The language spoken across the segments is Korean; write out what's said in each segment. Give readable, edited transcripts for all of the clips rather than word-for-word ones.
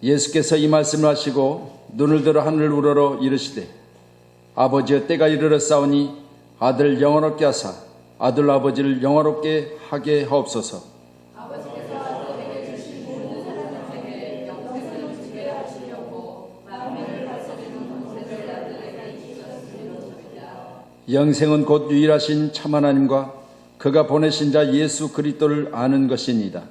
예수께서 이 말씀을 하시고 눈을 들어 하늘을 우러러 이르시되 아버지여 때가 이르렀사오니 아들을 영화롭게 하사 아들 아버지를 영화롭게 하게 하옵소서. 영생은 곧 유일하신 참 하나님과 그가 보내신 자 예수 그리스도를 아는 것이니이다.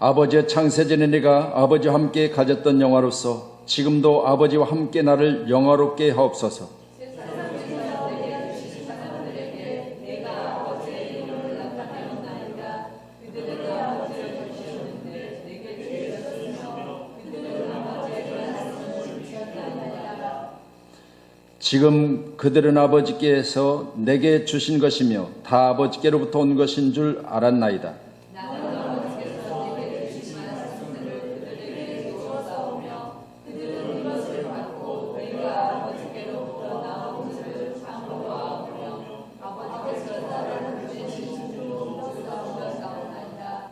아버지의 창세전에 내가 아버지와 함께 가졌던 영화로서 지금도 아버지와 함께 나를 영화롭게 하옵소서. 지금 그들은 아버지께서 내게 주신 것이며 다 아버지께로부터 온 것인 줄 알았나이다.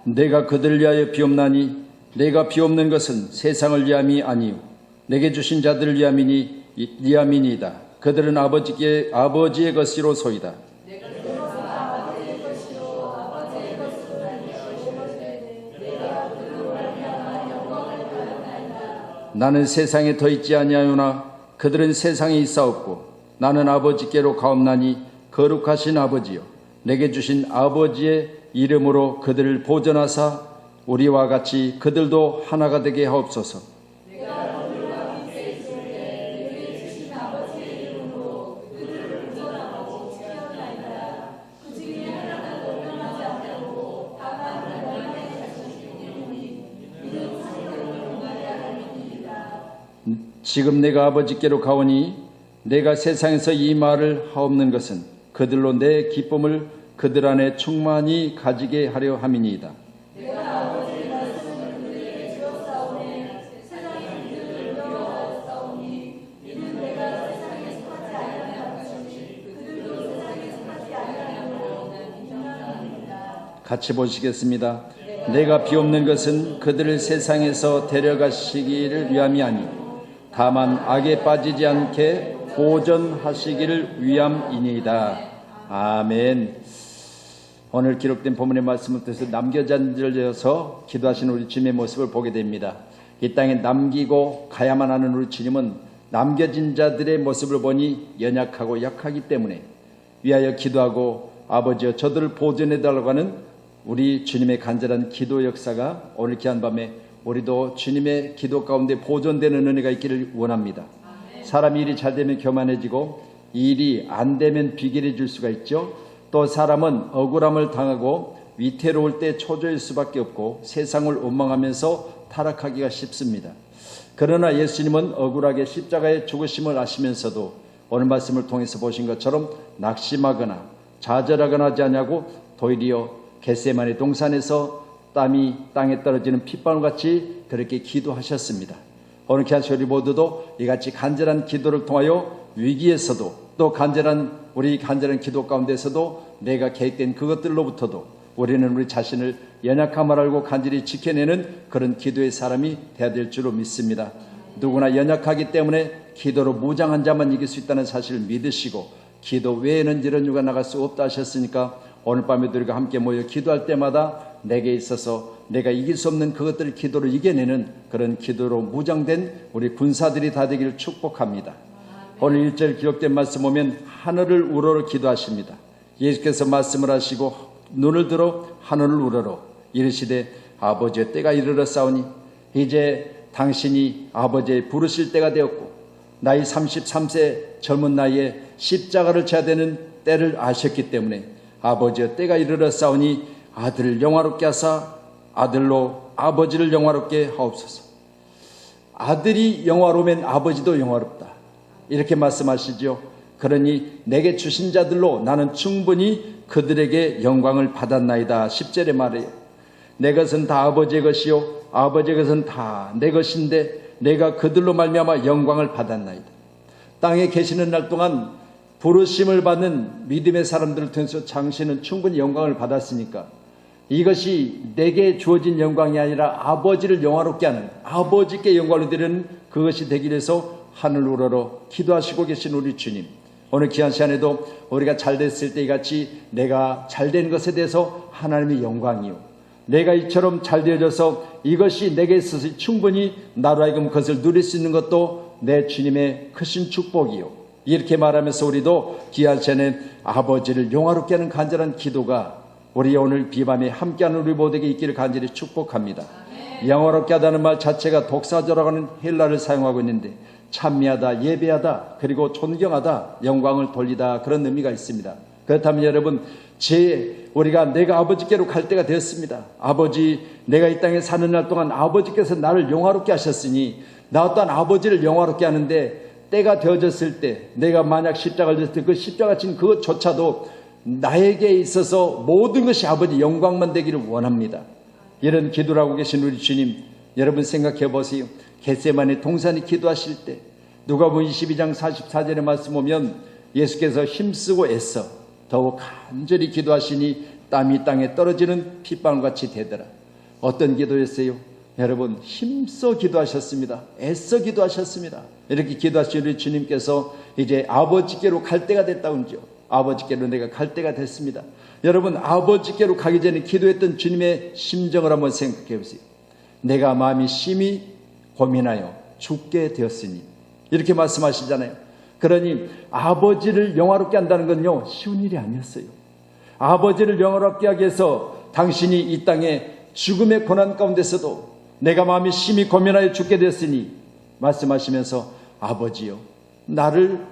내가 그들을 위하여 비옵나니 내가 비옵는 것은 세상을 위함이 아니요 내게 주신 자들을 위함이니이다. 그들은 아버지의 것이로소이다. 나는 세상에 더 있지 아니하요나 그들은 세상에 있사옵고 나는 아버지께로 가옵나니 거룩하신 아버지여 내게 주신 아버지의 이름으로 그들을 보존하사 우리와 같이 그들도 하나가 되게 하옵소서. 지금 내가 아버지께로 가오니 내가 세상에서 이 말을 하옵는 것은 그들로 내 기쁨을 그들 안에 충만히 가지게 하려 함이니이다. 같이 보시겠습니다. 내가 비옵는 것은 그들을 세상에서 데려가시기를 위함이 아니요 다만 악에 빠지지 않게 보존하시기를 위함이니이다. 아멘. 오늘 기록된 본문의 말씀을 통해서 남겨져서 기도하시는 우리 주님의 모습을 보게 됩니다. 이 땅에 남기고 가야만 하는 우리 주님은 남겨진 자들의 모습을 보니 연약하고 약하기 때문에 위하여 기도하고 아버지여 저들을 보존해달라고 하는 우리 주님의 간절한 기도 역사가 오늘 귀한 밤에 우리도 주님의 기도 가운데 보존되는 은혜가 있기를 원합니다. 사람이 일이 잘 되면 교만해지고 일이 안 되면 비결해질 수가 있죠. 또 사람은 억울함을 당하고 위태로울 때 초조할 수밖에 없고 세상을 원망하면서 타락하기가 쉽습니다. 그러나 예수님은 억울하게 십자가에 죽으심을 아시면서도 오늘 말씀을 통해서 보신 것처럼 낙심하거나 좌절하거나 하지 않냐고 도리어 겟세마네 동산에서 땀이 땅에 떨어지는 핏방울같이 그렇게 기도하셨습니다. 오늘 귀한 우리 모두도 이같이 간절한 기도를 통하여 위기에서도 또 우리 간절한 기도 가운데서도 내가 계획된 그것들로부터도 우리는 우리 자신을 연약함을 알고 간절히 지켜내는 그런 기도의 사람이 되어야 될 줄로 믿습니다. 누구나 연약하기 때문에 기도로 무장한 자만 이길 수 있다는 사실을 믿으시고 기도 외에는 이런 이유가 나갈 수 없다 하셨으니까 오늘 밤에도 우리가 함께 모여 기도할 때마다 내게 있어서 내가 이길 수 없는 그것들을 기도로 이겨내는 그런 기도로 무장된 우리 군사들이 다 되기를 축복합니다. 오늘 1절 기록된 말씀 보면 하늘을 우러러 기도하십니다. 예수께서 말씀을 하시고 눈을 들어 하늘을 우러러 이르시되 아버지의 때가 이르렀사오니 이제 당신이 아버지의 부르실 때가 되었고 나이 33세 젊은 나이에 십자가를 져야 되는 때를 아셨기 때문에 아버지의 때가 이르렀사오니 아들을 영화롭게 하사 아들로 아버지를 영화롭게 하옵소서. 아들이 영화로우면 아버지도 영화롭다 이렇게 말씀하시죠. 그러니 내게 주신 자들로 나는 충분히 그들에게 영광을 받았나이다. 10절에 말해요. 내 것은 다 아버지의 것이요 아버지의 것은 다 내 것인데 내가 그들로 말미암아 영광을 받았나이다. 땅에 계시는 날 동안 부르심을 받는 믿음의 사람들을 통해서 당신은 충분히 영광을 받았으니까 이것이 내게 주어진 영광이 아니라 아버지를 영화롭게 하는, 아버지께 영광을 드리는 그것이 되기 위해서 하늘 우러러 기도하시고 계신 우리 주님, 오늘 귀한 시간에도 우리가 잘 됐을 때 이같이 내가 잘된 것에 대해서 하나님의 영광이요, 내가 이처럼 잘 되어져서 이것이 내게 있어서 충분히 나로 하여금 그것을 누릴 수 있는 것도 내 주님의 크신 축복이요, 이렇게 말하면서 우리도 귀한 시간에 아버지를 영화롭게 하는 간절한 기도가 우리 오늘 비밤에 함께하는 우리 모두에게 있기를 간절히 축복합니다. 영화롭게 하다는 말 자체가 독사조라고 하는 헬라를 사용하고 있는데 찬미하다, 예배하다, 그리고 존경하다, 영광을 돌리다, 그런 의미가 있습니다. 그렇다면 여러분, 내가 아버지께로 갈 때가 되었습니다. 아버지, 내가 이 땅에 사는 날 동안 아버지께서 나를 영화롭게 하셨으니 나 또한 아버지를 영화롭게 하는데 때가 되어졌을 때, 내가 만약 십자가를 졌을 때 그 십자가 진 그것조차도 나에게 있어서 모든 것이 아버지 영광만 되기를 원합니다. 이런 기도를 하고 계신 우리 주님, 여러분 생각해 보세요. 겟세마네 동산에 기도하실 때 누가복음 22장 44절의 말씀 보면 예수께서 힘쓰고 애써 더욱 간절히 기도하시니 땀이 땅에 떨어지는 핏방울같이 되더라. 어떤 기도였어요? 여러분, 힘써 기도하셨습니다. 애써 기도하셨습니다. 이렇게 기도하신 우리 주님께서 이제 아버지께로 갈 때가 됐다운지요. 아버지께로 내가 갈 때가 됐습니다. 여러분, 아버지께로 가기 전에 기도했던 주님의 심정을 한번 생각해 보세요. 내가 마음이 심히 고민하여 죽게 되었으니, 이렇게 말씀하시잖아요. 그러니 아버지를 영화롭게 한다는 건요, 쉬운 일이 아니었어요. 아버지를 영화롭게 하기 위해서 당신이 이 땅에 죽음의 고난 가운데서도 내가 마음이 심히 고민하여 죽게 되었으니 말씀하시면서 아버지요, 나를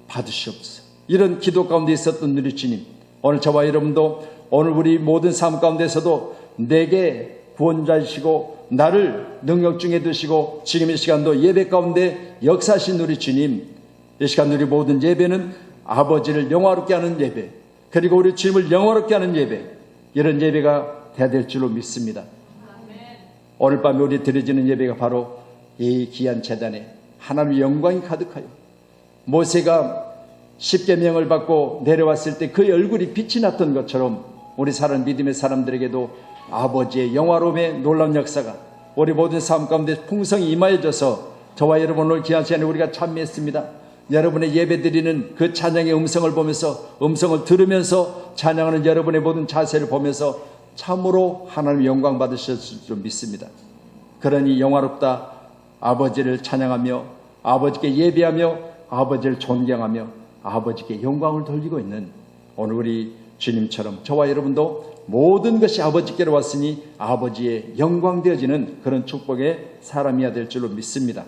받으시옵소서. 이런 기도 가운데 있었던 우리 주님, 오늘 저와 여러분도 오늘 우리 모든 삶 가운데서도 내게 구원자이시고 나를 능력 중에 두시고 지금 이 시간도 예배 가운데 역사하신 우리 주님, 이 시간 우리 모든 예배는 아버지를 영화롭게 하는 예배, 그리고 우리 주님을 영화롭게 하는 예배, 이런 예배가 돼야 될 줄로 믿습니다. 오늘 밤에 우리 드려지는 예배가 바로 이 귀한 제단에 하나님의 영광이 가득하여 모세가 십계명을 받고 내려왔을 때 그의 얼굴이 빛이 났던 것처럼 우리 사랑 믿음의 사람들에게도 아버지의 영화로움의 놀라운 역사가 우리 모든 삶 가운데 풍성히 임하여져서 저와 여러분 오늘 귀한 시간에 우리가 참여했습니다. 여러분의 예배드리는 그 찬양의 음성을 보면서, 음성을 들으면서 찬양하는 여러분의 모든 자세를 보면서 참으로 하나님의 영광 받으셨을 줄 믿습니다. 그러니 영화롭다, 아버지를 찬양하며 아버지께 예배하며 아버지를 존경하며 아버지께 영광을 돌리고 있는 오늘 우리 주님처럼 저와 여러분도 모든 것이 아버지께로 왔으니 아버지의 영광 되어지는 그런 축복의 사람이어야 될 줄로 믿습니다.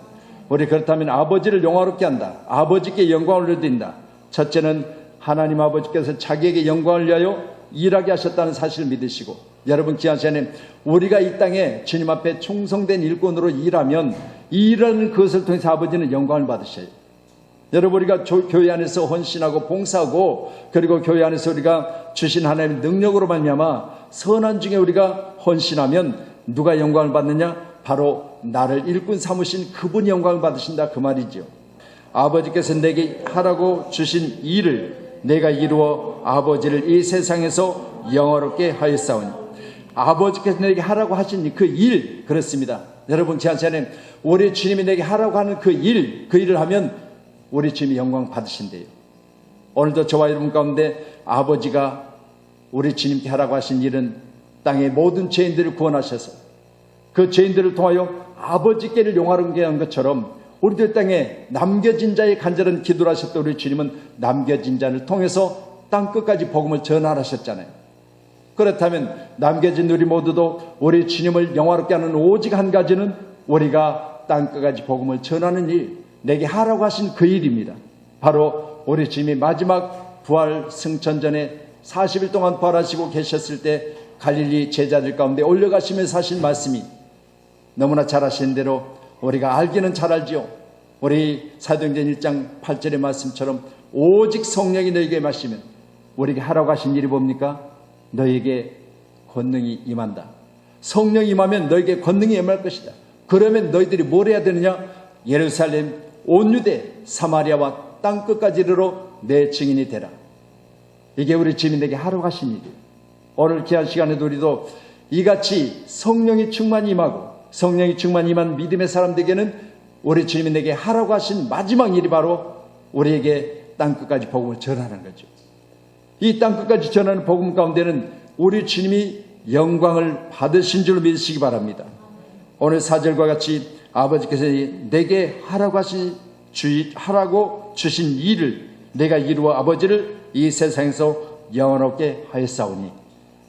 우리 그렇다면 아버지를 영화롭게 한다, 아버지께 영광을 드린다. 첫째는 하나님 아버지께서 자기에게 영광을 위하여 일하게 하셨다는 사실을 믿으시고, 여러분 귀한 시간에 우리가 이 땅에 주님 앞에 충성된 일꾼으로 일하면 이 일하는 그것을 통해서 아버지는 영광을 받으셔요. 여러분, 우리가 교회 안에서 헌신하고 봉사하고 그리고 교회 안에서 우리가 주신 하나님의 능력으로 말미암아 선한 중에 우리가 헌신하면 누가 영광을 받느냐? 바로 나를 일꾼 삼으신 그분이 영광을 받으신다, 그 말이죠. 아버지께서 내게 하라고 주신 일을 내가 이루어 아버지를 이 세상에서 영화롭게 하였사오니, 아버지께서 내게 하라고 하신 그 일, 그렇습니다. 여러분 귀한 시간에 우리 주님이 내게 하라고 하는 그 일을 하면 우리 주님이 영광 받으신대요. 오늘도 저와 여러분 가운데 아버지가 우리 주님께 하라고 하신 일은 땅의 모든 죄인들을 구원하셔서 그 죄인들을 통하여 아버지께를 영화롭게 한 것처럼 우리들 땅에 남겨진 자의 간절한 기도를 하셨던 우리 주님은 남겨진 자를 통해서 땅끝까지 복음을 전하셨잖아요. 그렇다면 남겨진 우리 모두도 우리 주님을 영화롭게 하는 오직 한 가지는 우리가 땅끝까지 복음을 전하는 일, 내게 하라고 하신 그 일입니다. 바로 우리 주님이 마지막 부활 승천 전에 40일 동안 부활하시고 계셨을 때 갈릴리 제자들 가운데 올려가시면서 하신 말씀이 너무나 잘 아시는 대로 우리가 알기는 잘 알지요. 우리 사도행전 1장 8절의 말씀처럼 오직 성령이 너에게 임하시면, 우리에게 하라고 하신 일이 뭡니까? 너에게 권능이 임한다. 성령이 임하면 너에게 권능이 임할 것이다. 그러면 너희들이 뭘 해야 되느냐? 예루살렘, 온 유대, 사마리아와 땅끝까지 이르러 내 증인이 되라. 이게 우리 주님에게 하러 가신 일이에요. 오늘 귀한 시간에도 우리도 이같이 성령이 충만히 임하고 성령이 충만히 임한 믿음의 사람들에게는 우리 주님이 내게 하라고 하신 마지막 일이 바로 우리에게 땅끝까지 복음을 전하는 거죠. 이 땅끝까지 전하는 복음 가운데는 우리 주님이 영광을 받으신 줄로 믿으시기 바랍니다. 오늘 4절과 같이 아버지께서 내게 하라고 주신 일을 내가 이루어 아버지를 이 세상에서 영원하게 하였사오니,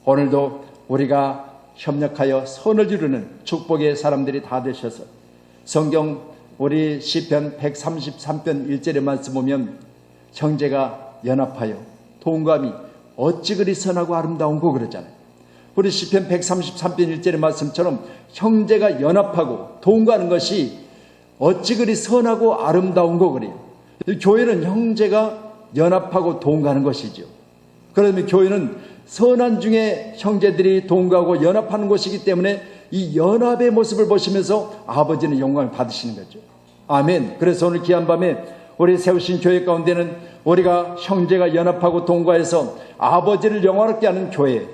오늘도 우리가 협력하여 선을 이루는 축복의 사람들이 다 되셔서 성경 우리 시편 133편 1절의 말씀 보면 형제가 연합하여 동감이 어찌 그리 선하고 아름다운고 그러잖아요. 우리 시편 133편 1절의 말씀처럼 형제가 연합하고 동거하는 것이 어찌 그리 선하고 아름다운고 그래요. 교회는 형제가 연합하고 동거하는 것이죠. 그러면 교회는 선한 중에 형제들이 동거하고 연합하는 것이기 때문에 이 연합의 모습을 보시면서 아버지는 영광을 받으시는 거죠. 아멘. 그래서 오늘 귀한 밤에 우리 세우신 교회 가운데는 우리가 형제가 연합하고 동거해서 아버지를 영화롭게 하는 교회,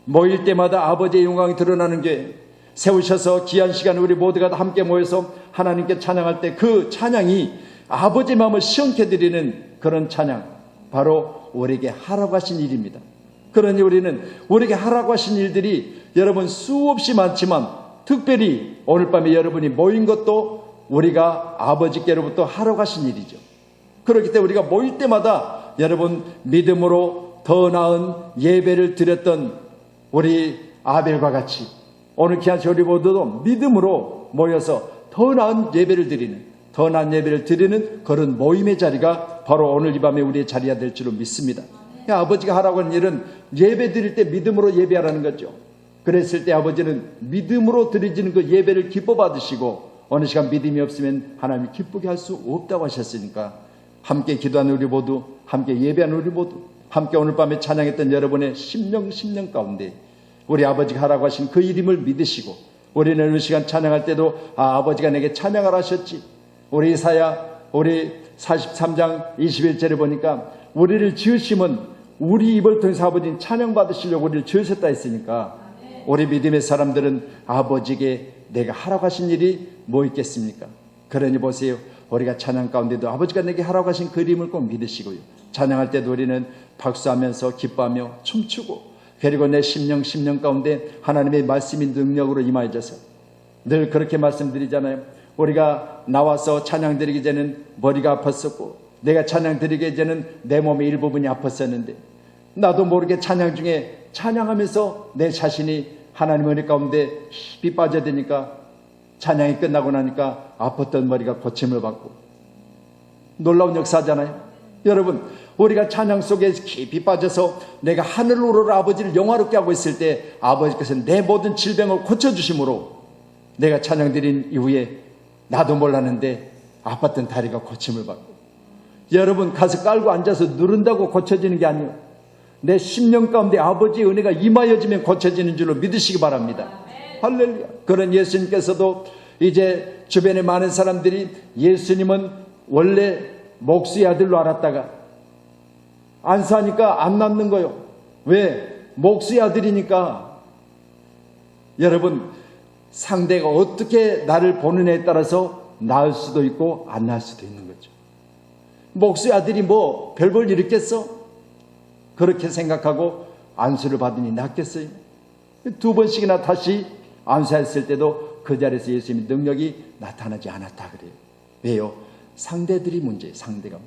모일 때마다 아버지의 영광이 드러나는 교회, 세우셔서 귀한 시간에 우리 모두가 다 함께 모여서 하나님께 찬양할 때 그 찬양이 아버지의 마음을 시원케 드리는 그런 찬양, 바로 우리에게 하라고 하신 일입니다. 그러니 우리는 우리에게 하라고 하신 일들이 여러분 수없이 많지만 특별히 오늘 밤에 여러분이 모인 것도 우리가 아버지께로부터 하라고 하신 일이죠. 그렇기 때문에 우리가 모일 때마다 여러분 믿음으로 더 나은 예배를 드렸던 우리 아벨과 같이 오늘 귀한 우리 모두도 믿음으로 모여서 더 나은 예배를 드리는 그런 모임의 자리가 바로 오늘 이 밤에 우리의 자리가 될 줄로 믿습니다. 아버지가 하라고 하는 일은 예배 드릴 때 믿음으로 예배하라는 거죠. 그랬을 때 아버지는 믿음으로 드려지는 그 예배를 기뻐 받으시고 어느 시간 믿음이 없으면 하나님이 기쁘게 할 수 없다고 하셨으니까 함께 기도하는 우리 모두, 함께 예배하는 우리 모두, 함께 오늘 밤에 찬양했던 여러분의 심령 가운데 우리 아버지가 하라고 하신 그 이름을 믿으시고 우리는 어느 시간 찬양할 때도 아버지가 내게 찬양을 하셨지. 우리 이사야 우리 43장 21절에 보니까 우리를 지으심은 우리 입을 통해서 아버지는 찬양받으시려고 우리를 지으셨다 했으니까 우리 믿음의 사람들은 아버지에게 내가 하라고 하신 일이 뭐 있겠습니까? 그러니 보세요. 우리가 찬양 가운데도 아버지가 내게 하라고 하신 그 이름을 꼭 믿으시고요. 찬양할 때도 우리는 박수하면서 기뻐하며 춤추고 그리고 내 심령 가운데 하나님의 말씀이 능력으로 임하여져서 늘 그렇게 말씀드리잖아요. 우리가 나와서 찬양 드리기 전에는 머리가 아팠었고 내가 찬양 드리기 전에는 내 몸의 일부분이 아팠었는데 나도 모르게 찬양 중에 찬양하면서 내 자신이 하나님의 은혜 가운데 깊이 빠져드니까 찬양이 끝나고 나니까 아팠던 머리가 고침을 받고 놀라운 역사잖아요. 여러분 우리가 찬양 속에 깊이 빠져서 내가 하늘로 오르라 아버지를 영화롭게 하고 있을 때 아버지께서 내 모든 질병을 고쳐주심으로 내가 찬양 드린 이후에 나도 몰랐는데 아팠던 다리가 고침을 받고 여러분 가서 깔고 앉아서 누른다고 고쳐지는 게 아니에요. 내 심령 가운데 아버지의 은혜가 임하여지면 고쳐지는 줄로 믿으시기 바랍니다. 할렐루야. 그런 예수님께서도 이제 주변에 많은 사람들이 예수님은 원래 목수의 아들로 알았다가 안수하니까 안 낫는 거요. 왜? 목수의 아들이니까. 여러분 상대가 어떻게 나를 보느냐에 따라서 나을 수도 있고 안 나을 수도 있는 거죠. 목수의 아들이 뭐 별 볼 일 있겠어? 그렇게 생각하고 안수를 받으니 낫겠어요? 2번씩이나 다시 안수했을 때도 그 자리에서 예수님의 능력이 나타나지 않았다 그래요. 왜요? 상대들이 문제예요. 상대가.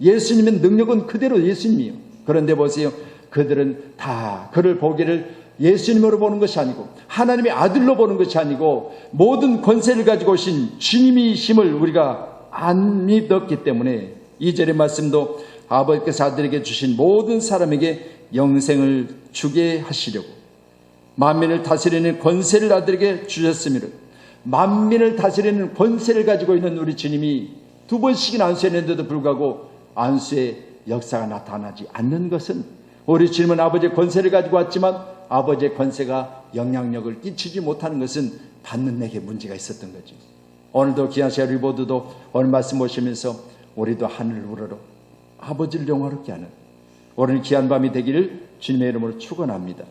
예수님의 능력은 그대로 예수님이에요. 그런데 보세요. 그들은 다 그를 보기를 예수님으로 보는 것이 아니고 하나님의 아들로 보는 것이 아니고 모든 권세를 가지고 오신 주님이심을 우리가 안 믿었기 때문에 2절의 말씀도 아버지께서 아들에게 주신 모든 사람에게 영생을 주게 하시려고 만민을 다스리는 권세를 아들에게 주셨으므로 만민을 다스리는 권세를 가지고 있는 우리 주님이 2번씩이나 안수했는데도 불구하고 안수의 역사가 나타나지 않는 것은 우리 주님은 아버지의 권세를 가지고 왔지만 아버지의 권세가 영향력을 끼치지 못하는 것은 받는 내게 문제가 있었던 거죠. 오늘도 귀한 우리 모두도 오늘 말씀 보시면서 우리도 하늘을 우러러 아버지를 영화롭게 하는 오늘 귀한 밤이 되기를 주님의 이름으로 축원합니다.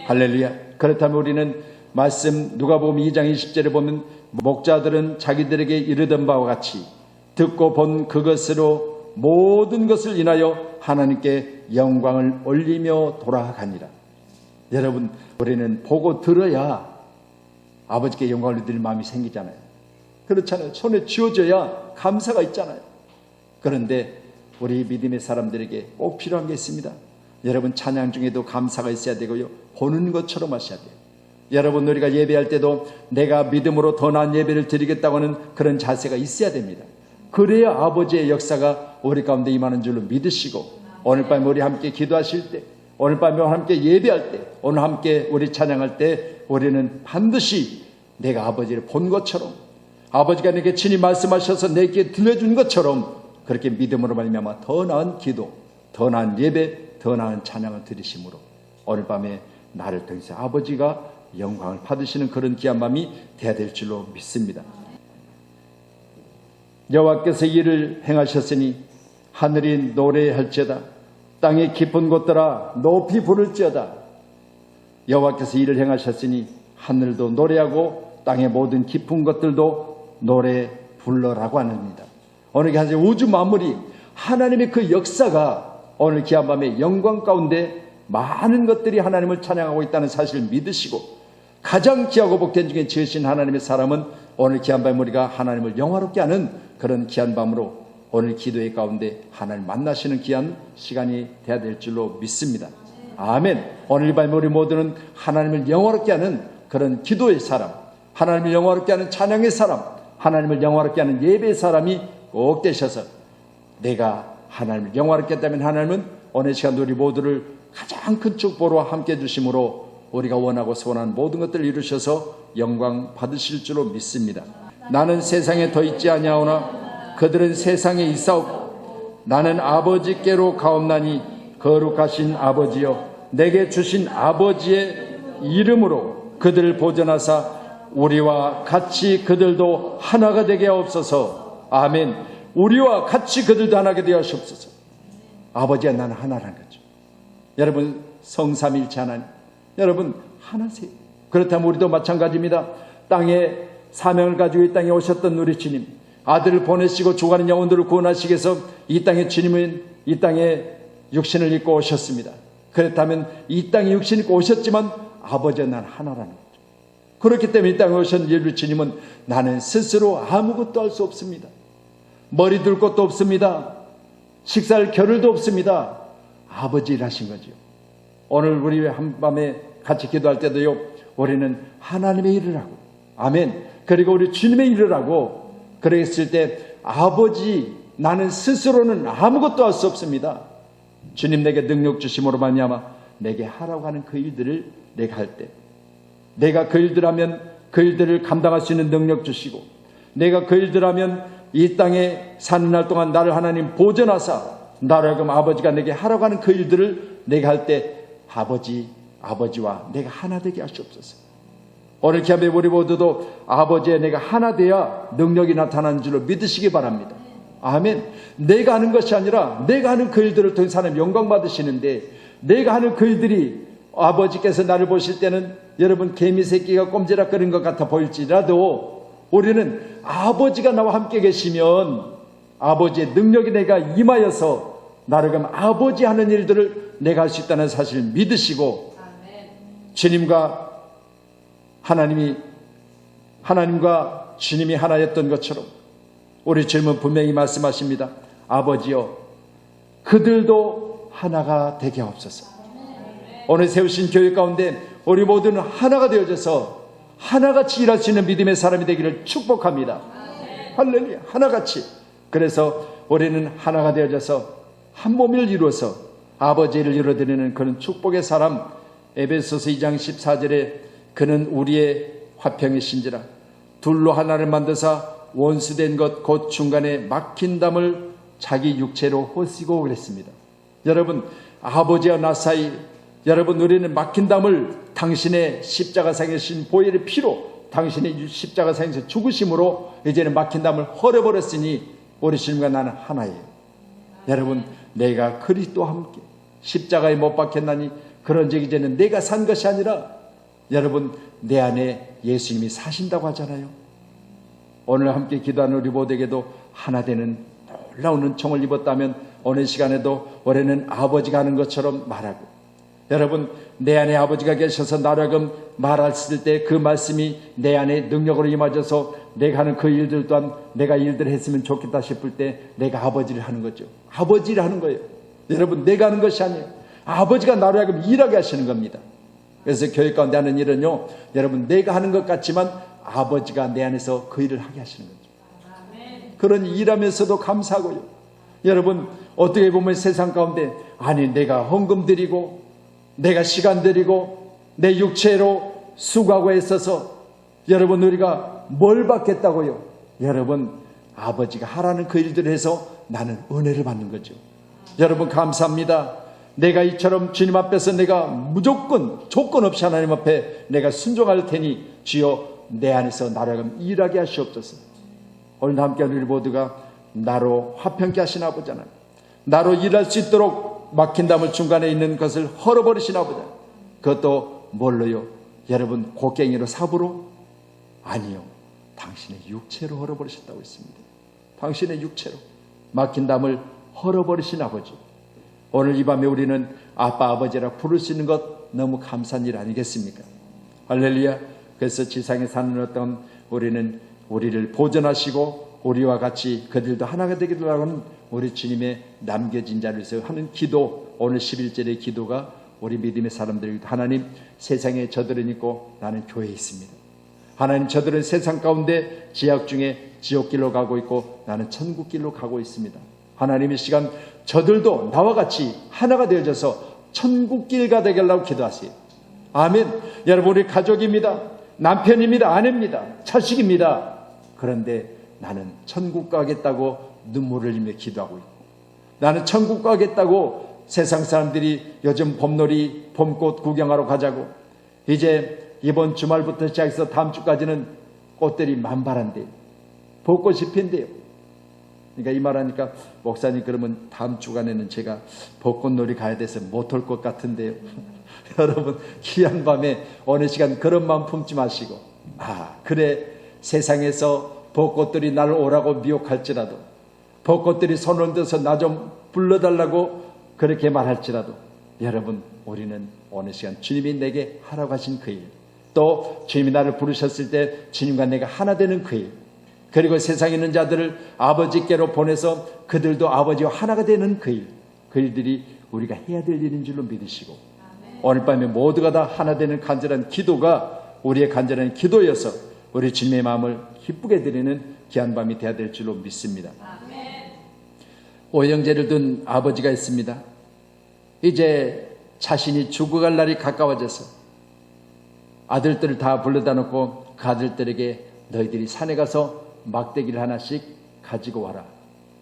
할렐루야. 그렇다면 우리는 말씀 누가복음 2장 20절에 보면 목자들은 자기들에게 이르던 바와 같이 듣고 본 그것으로 모든 것을 인하여 하나님께 영광을 올리며 돌아가니라. 여러분, 우리는 보고 들어야 아버지께 영광을 드릴 마음이 생기잖아요. 그렇잖아요. 손에 쥐어져야 감사가 있잖아요. 그런데 우리 믿음의 사람들에게 꼭 필요한 게 있습니다. 여러분, 찬양 중에도 감사가 있어야 되고요, 보는 것처럼 하셔야 돼요. 여러분, 우리가 예배할 때도 내가 믿음으로 더 나은 예배를 드리겠다고 하는 그런 자세가 있어야 됩니다. 그래야 아버지의 역사가 우리 가운데 임하는 줄로 믿으시고, 오늘 밤에 우리 함께 기도하실 때, 오늘 밤에 함께 예배할 때, 오늘 함께 우리 찬양할 때 우리는 반드시 내가 아버지를 본 것처럼, 아버지가 내게 친히 말씀하셔서 내게 들려준 것처럼 그렇게 믿음으로 말미암아 더 나은 기도, 더 나은 예배, 더 나은 찬양을 드리심으로 오늘 밤에 나를 통해서 아버지가 영광을 받으시는 그런 귀한 밤이 되어야 될 줄로 믿습니다. 여호와께서 일을 행하셨으니 하늘이 노래할지어다, 땅의 깊은 곳들아 높이 부를지어다. 여호와께서 일을 행하셨으니 하늘도 노래하고 땅의 모든 깊은 것들도 노래 불러라고 합니다. 오늘 하신 우주 만물이 하나님의 그 역사가 오늘 귀한 밤에 영광 가운데 많은 것들이 하나님을 찬양하고 있다는 사실을 믿으시고, 가장 귀하고 복된 중에 지으신 하나님의 사람은 오늘 귀한 밤에 우리가 하나님을 영화롭게 하는 그런 귀한 밤으로 오늘 기도의 가운데 하나님 만나시는 귀한 시간이 되어야 될 줄로 믿습니다. 아멘. 오늘 밤에 우리 모두는 하나님을 영화롭게 하는 그런 기도의 사람, 하나님을 영화롭게 하는 찬양의 사람, 하나님을 영화롭게 하는 예배의 사람이 꼭 되셔서, 내가 하나님을 영화롭게 했다면 하나님은 오늘 시간 우리 모두를 가장 큰 축복으로 함께 해주심으로 우리가 원하고 소원하는 모든 것들을 이루셔서 영광 받으실 줄로 믿습니다. 나는 세상에 더 있지 아니하오나 그들은 세상에 있사오고 나는 아버지께로 가옵나니 거룩하신 아버지여, 내게 주신 아버지의 이름으로 그들을 보존하사 우리와 같이 그들도 하나가 되게 하옵소서. 아멘. 우리와 같이 그들도 하나가 되게 하시옵소서. 아버지와 나는 하나라는 거죠. 여러분, 성삼일체 하나님, 여러분 하나세요. 그렇다면 우리도 마찬가지입니다. 땅에 사명을 가지고 이 땅에 오셨던 우리 주님, 아들을 보내시고 죽어가는 영혼들을 구원하시기 위해서 이 땅에 주님은 이 땅에 육신을 입고 오셨습니다. 그렇다면 이 땅에 육신을 입고 오셨지만 아버지와 나는 하나라는 거죠. 그렇기 때문에 이 땅에 오신 예수 주님은 나는 스스로 아무것도 할 수 없습니다. 머리 둘 것도 없습니다. 식사할 겨를도 없습니다. 아버지 일하신 거죠. 오늘 우리 한밤에 같이 기도할 때도요, 우리는 하나님의 일을 하고, 아멘, 그리고 우리 주님의 일을 하고, 그랬을 때 아버지, 나는 스스로는 아무것도 할 수 없습니다. 주님 내게 능력 주심으로 말미암아 내게 하라고 하는 그 일들을 내가 할 때, 내가 그 일들 하면 그 일들을 감당할 수 있는 능력 주시고, 내가 그 일들 하면 이 땅에 사는 날 동안 나를 하나님 보존하사 나라금 아버지가 내게 하라고 하는 그 일들을 내가 할 때 아버지와 내가 하나 되게 하시옵소서. 오늘 기합에 우리 모두도 아버지의 내가 하나 되어야 능력이 나타나는 줄로 믿으시기 바랍니다. 아멘. 내가 하는 것이 아니라 내가 하는 그 일들을 통해 하나님 영광 받으시는데, 내가 하는 그 일들이 아버지께서 나를 보실 때는 여러분 개미 새끼가 꼼지락거리는 것 같아 보일지라도, 우리는 아버지가 나와 함께 계시면 아버지의 능력이 내가 임하여서 나를 아버지 하는 일들을 내가 할 수 있다는 사실을 믿으시고, 주님과 하나님과 주님이 하나였던 것처럼 우리 주님은 분명히 말씀하십니다. 아버지여, 그들도 하나가 되게 하옵소서. 오늘 세우신 교회 가운데 우리 모두는 하나가 되어져서 하나같이 일할 수 있는 믿음의 사람이 되기를 축복합니다. 할렐루야. 하나같이. 그래서 우리는 하나가 되어져서 한 몸을 이루어서 아버지를 이루어드리는 그런 축복의 사람, 에베소서 2장 14절에 그는 우리의 화평이신지라 둘로 하나를 만드사 원수된 것 곧 중간에 막힌 담을 자기 육체로 헛쓰고 그랬습니다. 여러분, 아버지와 나 사이, 여러분, 우리는 막힌 담을 당신의 십자가상에 신 보혈의 피로, 당신의 십자가상에서 죽으심으로 이제는 막힌 담을 헐어버렸으니 우리 주님과 나는 하나예요. 여러분, 내가 그리스도와 함께 십자가에 못 박혔나니 그런 적 이제는 내가 산 것이 아니라 여러분, 내 안에 예수님이 사신다고 하잖아요. 오늘 함께 기도하는 우리 모두에게도 하나 되는 놀라운 은총을 입었다면 어느 시간에도 올해는 아버지가 하는 것처럼 말하고, 여러분, 내 안에 아버지가 계셔서 나로 하여금 말했을 때 그 말씀이 내 안에 능력으로 임하셔서 내가 하는 그 일들 또한 내가 일들을 했으면 좋겠다 싶을 때 내가 아버지를 하는 거죠. 아버지를 하는 거예요. 여러분, 내가 하는 것이 아니에요. 아버지가 나로 하여금 일하게 하시는 겁니다. 그래서 교회 가운데 하는 일은요, 여러분, 내가 하는 것 같지만 아버지가 내 안에서 그 일을 하게 하시는 거죠. 그런 일하면서도 감사하고요. 여러분, 어떻게 보면 세상 가운데 아니 내가 헌금 드리고 내가 시간 드리고 내 육체로 수고하고 있어서 여러분 우리가 뭘 받겠다고요? 여러분, 아버지가 하라는 그 일들을 해서 나는 은혜를 받는 거죠. 여러분, 감사합니다. 내가 이처럼 주님 앞에서 내가 무조건 조건 없이 하나님 앞에 내가 순종할 테니 주여 내 안에서 나를 일하게 하시옵소서. 오늘 함께 우리 모두가 나로 화평케 하신 아버지 하나님, 나로 일할 수 있도록 막힌 담을 중간에 있는 것을 헐어버리신 아버지 하나님, 그것도 뭘로요? 여러분, 곡괭이로 삽으로? 아니요, 당신의 육체로 헐어버리셨다고 했습니다. 당신의 육체로 막힌 담을 헐어버리신 아버지, 오늘 이 밤에 우리는 아빠 아버지라 부를 수 있는 것 너무 감사한 일 아니겠습니까? 할렐루야. 그래서 지상에 사는 어떤 우리는 우리를 보존하시고 우리와 같이 그들도 하나가 되기를 하는 우리 주님의 남겨진 자를 위해서 하는 기도, 오늘 11절의 기도가 우리 믿음의 사람들에게, 하나님, 세상에 저들은 있고 나는 교회에 있습니다. 하나님, 저들은 세상 가운데 지역 중에 지옥길로 가고 있고 나는 천국길로 가고 있습니다. 하나님의 시간 저들도 나와 같이 하나가 되어져서 천국길가 되게 하려고 기도하세요. 아멘. 여러분, 우리 가족입니다. 남편입니다. 아내입니다. 자식입니다. 그런데 나는 천국 가겠다고 눈물을 흘리며 기도하고 있고, 나는 천국 가겠다고 세상 사람들이 요즘 봄놀이 봄꽃 구경하러 가자고, 이제 이번 주말부터 시작해서 다음 주까지는 꽃들이 만발한대요. 벚꽃이 핀대요. 그러니까 이 말하니까 목사님, 그러면 다음 주간에는 제가 벚꽃놀이 가야 돼서 못 올 것 같은데요. 여러분, 귀한 밤에 어느 시간 그런 마음 품지 마시고, 그래, 세상에서 벚꽃들이 나를 오라고 미혹할지라도, 벚꽃들이 손을 들어서 나 좀 불러달라고 그렇게 말할지라도, 여러분, 우리는 어느 시간 주님이 내게 하라고 하신 그 일, 또 주님이 나를 부르셨을 때 주님과 내가 하나 되는 그 일, 그리고 세상에 있는 자들을 아버지께로 보내서 그들도 아버지와 하나가 되는 그 일, 그 일들이 우리가 해야 될 일인 줄로 믿으시고, 오늘 밤에 모두가 다 하나 되는 간절한 기도가 우리의 간절한 기도여서 우리 주님의 마음을 기쁘게 드리는 귀한 밤이 되어야 될 줄로 믿습니다. 오형제를 둔 아버지가 있습니다. 이제 자신이 죽어갈 날이 가까워져서 아들들을 다 불러다 놓고 그 아들들에게 너희들이 산에 가서 막대기를 하나씩 가지고 와라.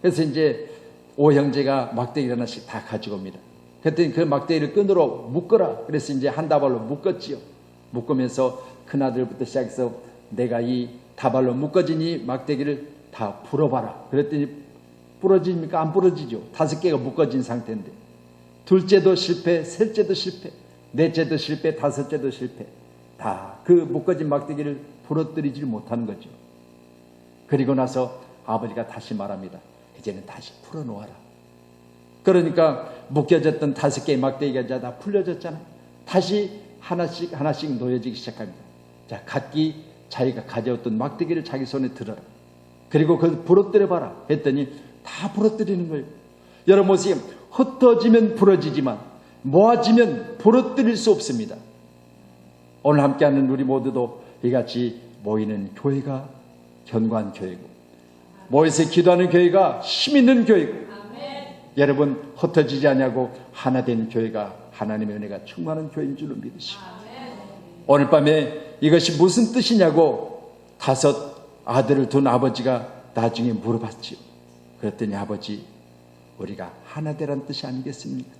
그래서 이제 오형제가 막대기를 하나씩 다 가지고 옵니다. 그랬더니 그 막대기를 끈으로 묶어라. 그래서 이제 한 다발로 묶었지요. 묶으면서 큰아들부터 시작해서 내가 이 다발로 묶어진 이 막대기를 다 풀어봐라. 그랬더니 부러집니까? 안 부러지죠. 5개가 묶어진 상태인데, 둘째도 실패, 셋째도 실패, 넷째도 실패, 다섯째도 실패. 다 그 묶어진 막대기를 부러뜨리지 못하는 거죠. 그리고 나서 아버지가 다시 말합니다. 이제는 다시 풀어놓아라. 그러니까 묶여졌던 5개의 막대기가 다 풀려졌잖아요. 다시 하나씩 놓여지기 시작합니다. 자, 각기 자기가 가져왔던 막대기를 자기 손에 들어라. 그리고 그걸 부러뜨려봐라 했더니 다 부러뜨리는 거예요. 여러분 보세요. 흩어지면 부러지지만 모아지면 부러뜨릴 수 없습니다. 오늘 함께하는 우리 모두도 이같이 모이는 교회가 견고한 교회고, 모여서 기도하는 교회가 힘있는 교회고, 여러분 흩어지지 않냐고 하나 된 교회가 하나님의 은혜가 충만한 교회인 줄로 믿으시고, 오늘 밤에 이것이 무슨 뜻이냐고 5 아들을 둔 아버지가 나중에 물어봤지요. 그랬더니 아버지, 우리가 하나 되란 뜻이 아니겠습니까?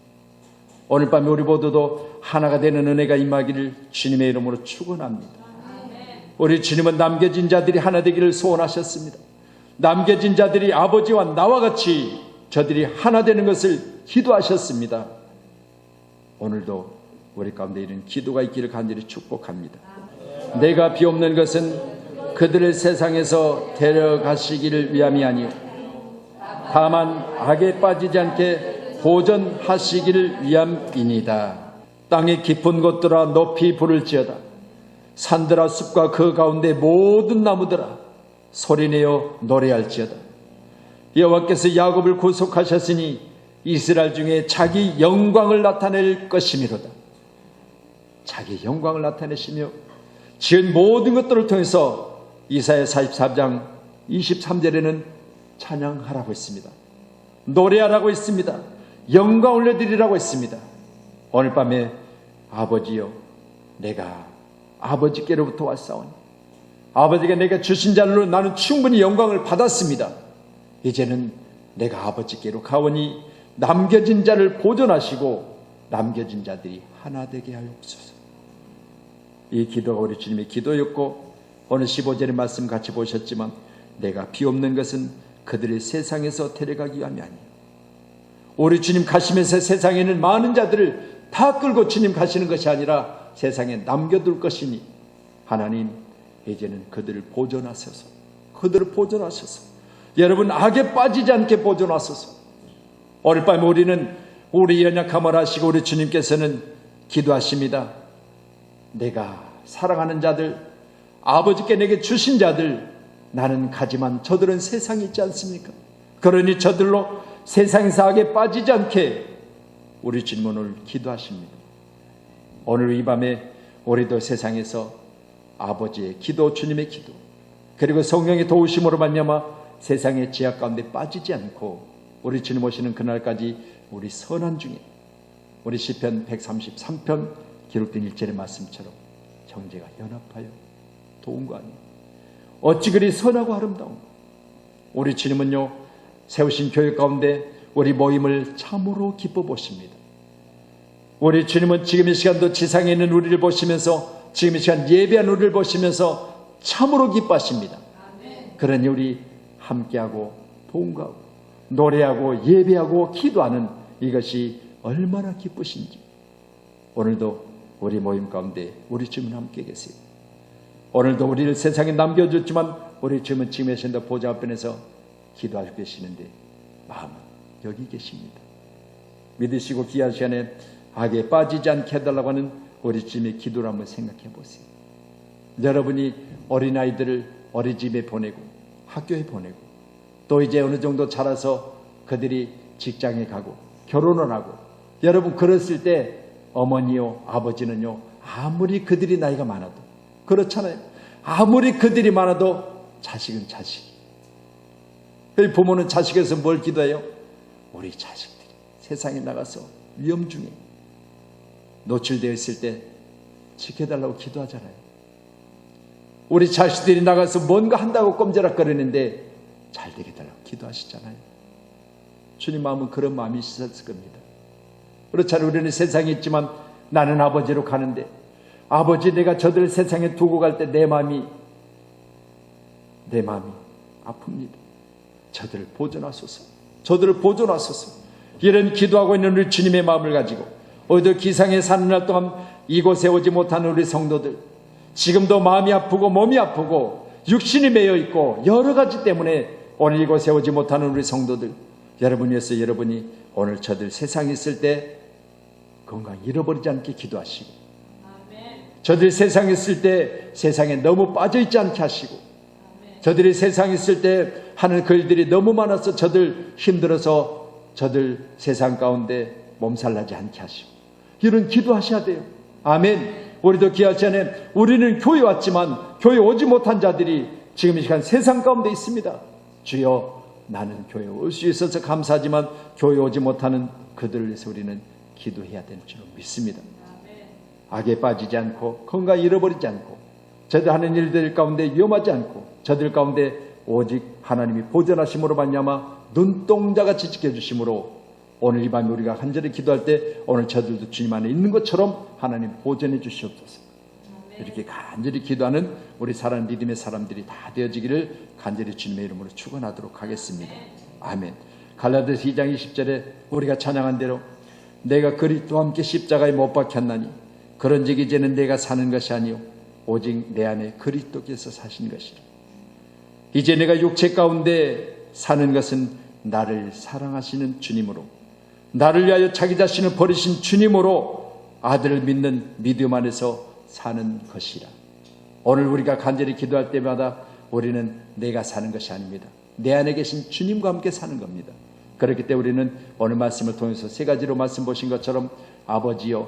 오늘 밤에 우리 모두도 하나가 되는 은혜가 임하기를 주님의 이름으로 축원합니다. 우리 주님은 남겨진 자들이 하나 되기를 소원하셨습니다. 남겨진 자들이 아버지와 나와 같이 저들이 하나 되는 것을 기도하셨습니다. 오늘도 우리 가운데 이런 기도가 있기를 간절히 축복합니다. 내가 비옵는 것은 그들을 세상에서 데려가시기를 위함이 아니요 다만 악에 빠지지 않게 보존하시기를 위함이니이다. 땅의 깊은 곳들아 높이 부를지어다. 산들아 숲과 그 가운데 모든 나무들아 소리내어 노래할지어다. 여호와께서 야곱을 구속하셨으니 이스라엘 중에 자기 영광을 나타낼 것이미로다. 자기 영광을 나타내시며 지은 모든 것들을 통해서 이사야 44장 23절에는 찬양하라고 했습니다. 노래하라고 했습니다. 영광 올려드리라고 했습니다. 오늘 밤에 아버지여, 내가 아버지께로부터 왔사오니 아버지가 내가 주신 자로 나는 충분히 영광을 받았습니다. 이제는 내가 아버지께로 가오니 남겨진 자를 보존하시고 남겨진 자들이 하나 되게 하옵소서. 이 기도가 우리 주님의 기도였고 오늘 15절의 말씀 같이 보셨지만 내가 비옵는 것은 그들을 세상에서 데려가기 위함이 아니에요. 우리 주님 가시면서 세상에는 많은 자들을 다 끌고 주님 가시는 것이 아니라 세상에 남겨둘 것이니 하나님 이제는 그들을 보존하소서. 그들을 보존하소서. 여러분 악에 빠지지 않게 보존하소서. 오늘 밤 우리는 우리 연약함을 아시고 우리 주님께서는 기도하십니다. 내가 사랑하는 자들, 아버지께 내게 주신 자들, 나는 가지만 저들은 세상에 있지 않습니까? 그러니 저들로 세상에서 악에 빠지지 않게 우리 주님은 오늘 기도하십니다. 오늘 이 밤에 우리도 세상에서 아버지의 기도, 주님의 기도, 그리고 성령의 도우심으로 말미암아 세상의 지악 가운데 빠지지 않고 우리 주님 오시는 그날까지 우리 선한 중에 우리 시편 133편 기록된 1절의 말씀처럼 형제가 연합하여 도운 거 아니에요. 어찌 그리 선하고 아름다운 우리 주님은요 세우신 교회 가운데 우리 모임을 참으로 기뻐 보십니다. 우리 주님은 지금 이 시간도 지상에 있는 우리를 보시면서 지금 이 시간 예배한 우리를 보시면서 참으로 기뻐하십니다. 그러니 우리 함께하고 동거하고 노래하고 예배하고 기도하는 이것이 얼마나 기쁘신지 오늘도 우리 모임 가운데 우리 주님은 함께 계세요. 오늘도 우리를 세상에 남겨줬지만 우리 주님은 지금 계신다 보좌 앞에서 기도하고 계시는데 마음은 여기 계십니다. 믿으시고 귀한 시간에 악에 빠지지 않게 해달라고 하는 우리 주님의 기도를 한번 생각해 보세요. 여러분이 어린아이들을 어린이집에 보내고 학교에 보내고 또 이제 어느 정도 자라서 그들이 직장에 가고 결혼을 하고 여러분 그랬을 때 어머니요 아버지는요 아무리 그들이 나이가 많아도 그렇잖아요. 아무리 그들이 많아도 자식은 자식. 부모는 자식에서 뭘 기도해요? 우리 자식들이 세상에 나가서 위험 중에 노출되어 있을 때 지켜달라고 기도하잖아요. 우리 자식들이 나가서 뭔가 한다고 꼼지락거리는데 잘 되게 달라고 기도하시잖아요. 주님 마음은 그런 마음이 있었을 겁니다. 그렇잖아요. 우리는 세상에 있지만 나는 아버지로 가는데 아버지 내가 저들을 세상에 두고 갈 때 내 마음이 아픕니다. 저들을 보존하소서. 저들을 보존하소서. 이런 기도하고 있는 우리 주님의 마음을 가지고 오히려 기상에 사는 날 동안 이곳에 오지 못하는 우리 성도들 지금도 마음이 아프고 몸이 아프고 육신이 매여 있고 여러 가지 때문에 오늘 이곳에 오지 못하는 우리 성도들 여러분 위해서 여러분이 오늘 저들 세상에 있을 때 건강 잃어버리지 않게 기도하시고 저들 세상에 있을 때 세상에 너무 빠져있지 않게 하시고 저들이 세상에 있을 때 하는 그 일들이 너무 많아서 저들 힘들어서 저들 세상 가운데 몸살나지 않게 하시고 이런 기도하셔야 돼요. 아멘. 우리도 기할 전에 우리는 교회 왔지만 교회 오지 못한 자들이 지금 이 시간 세상 가운데 있습니다. 주여 나는 교회 올 수 있어서 감사하지만 교회 오지 못하는 그들을 위해서 우리는 기도해야 되는 줄 믿습니다. 악에 빠지지 않고 건강 잃어버리지 않고 저들 하는 일들 가운데 위험하지 않고 저들 가운데 오직 하나님이 보존하심으로 말미암아 눈동자같이 지켜주심으로 오늘 이 밤에 우리가 간절히 기도할 때 오늘 저들도 주님 안에 있는 것처럼 하나님 보존해 주시옵소서. 이렇게 간절히 기도하는 우리 사랑 믿음의 사람들이 다 되어지기를 간절히 주님의 이름으로 축원하도록 하겠습니다. 아멘. 갈라디아서 2장 20절에 우리가 찬양한 대로 내가 그리스도와 함께 십자가에 못 박혔나니 그런즉 이제는 내가 사는 것이 아니요 오직 내 안에 그리스도께서 사신 것이라. 이제 내가 육체 가운데 사는 것은 나를 사랑하시는 주님으로, 나를 위하여 자기 자신을 버리신 주님으로 아들을 믿는 믿음 안에서 사는 것이라. 오늘 우리가 간절히 기도할 때마다 우리는 내가 사는 것이 아닙니다. 내 안에 계신 주님과 함께 사는 겁니다. 그렇기 때문에 우리는 오늘 말씀을 통해서 세 가지로 말씀 보신 것처럼 아버지여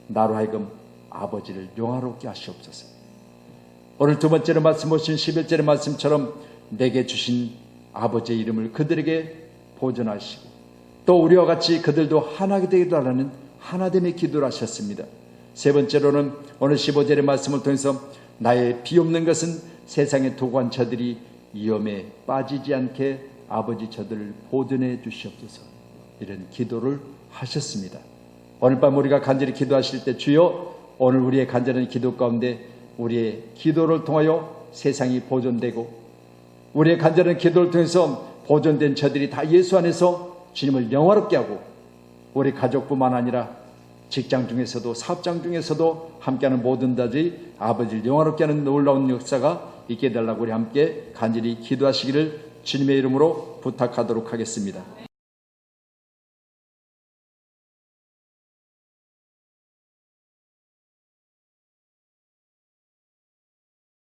나로 하여금 아버지를 영화롭게 하시옵소서. 오늘 두 번째로 말씀 보신 11절의 말씀처럼 내게 주신 아버지의 이름을 그들에게 보존하시고 또 우리와 같이 그들도 하나가 되게 달라는 하나됨의 기도를 하셨습니다. 세 번째로는 오늘 15절의 말씀을 통해서 나의 비옵는 것은 세상의 도구한 저들이 위험에 빠지지 않게 아버지 저들을 보존해 주시옵소서. 이런 기도를 하셨습니다. 오늘 밤 우리가 간절히 기도하실 때 주여 오늘 우리의 간절한 기도 가운데 우리의 기도를 통하여 세상이 보존되고 우리의 간절한 기도를 통해서 보존된 저들이 다 예수 안에서 주님을 영화롭게 하고 우리 가족뿐만 아니라 직장 중에서도 사업장 중에서도 함께하는 모든 자들이 아버지를 영화롭게 하는 놀라운 역사가 있게 해달라고 우리 함께 간절히 기도하시기를 주님의 이름으로 부탁하도록 하겠습니다.